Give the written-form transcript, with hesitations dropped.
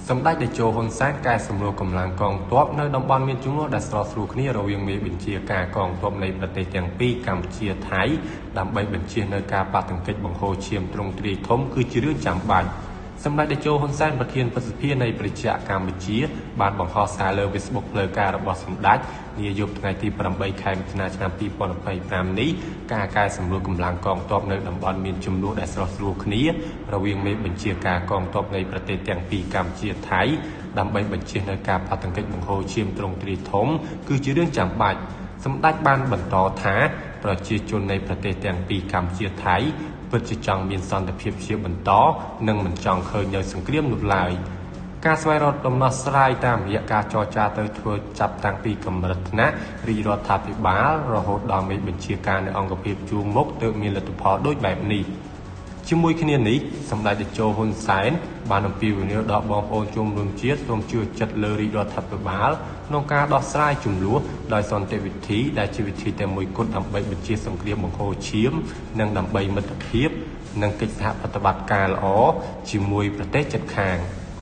សម្ដេចតេជោហ៊ុនសែនកែសម្រួលកម្លាំងកងទ័ពនៅតំបន់មានជំនួសដែលស្រោស្រួលគ្នារវាងមេបញ្ជាការកងទ័ពនៃប្រទេសទាំងពីរកម្ពុជាថៃដើម្បីបញ្ជានៅការបាត់ទង្គិចបង្ហូរឈាមទ្រង់ទ្រាយធំគឺជារឿងចាំបាច់សម្ដេចតេជោហ៊ុនសែនប្រធានព្រឹទ្ធសភានៃប្រជាកម្ពុជាបានបង្ហោះសារលើ Facebook ផ្លូវការរបស់សម្ដេចនាយប់ថ្ងៃទី8ខែមិថុនាឆ្នាំ2025នេះការកែសម្រួលកម្លាំងកងទ័ពនៅតំបន់មានជំនួសដែលស្រោស្រួលគ្នារវាងមេបញ្ជាការកងទ័ពនៃប្រទេសទាំងពីរកម្ពុជាថៃដើម្បីបញ្ជានៅការបាត់ទង្គិចបង្ហូរឈាមទ្រង់ទ្រាយធំគឺជារឿងចាំបាច់សម្ដេចបានបន្តថាប្រជាជននៃប្រទេសទាំងពីរកម្ពុជាថៃពិតជាចង់មានសន្តិភាពជាបន្តនិងមិនចង់ឃើញនៅសង្គ្រាមនោះឡើយការស្វែងរកដំណោះស្រាយតាមរយៈការចរចាទៅធ្វើចាប់តាំងពីកម្រិតថ្នាក់រាជរដ្ឋាភិបាលរហូតដល់មេបញ្ជាការនៅអង្គភាពជួរមុខទើបមានលទ្ធផលដូចបែបនេះជាមួយគ្នានេះសម្ដេចតេជោហ៊ុនសែនបានអំពាវនាវដល់បងប្អូនជនរួមជាតិសូមជឿចិត្តលើរាជរដ្ឋាភិបាលក្នុងការដោះស្រាយជម្លោះដោយសន្តិវិធីដែលជាវិធីតែមួយគត់ដើម្បីបញ្ជាសង្គ្រាមបង្ហូរឈាមនិងដើម្បីមិត្តភាពនិងកិច្ចសហប្រតិបត្តិការល្អជាមួយប្រទេសជិតខាង។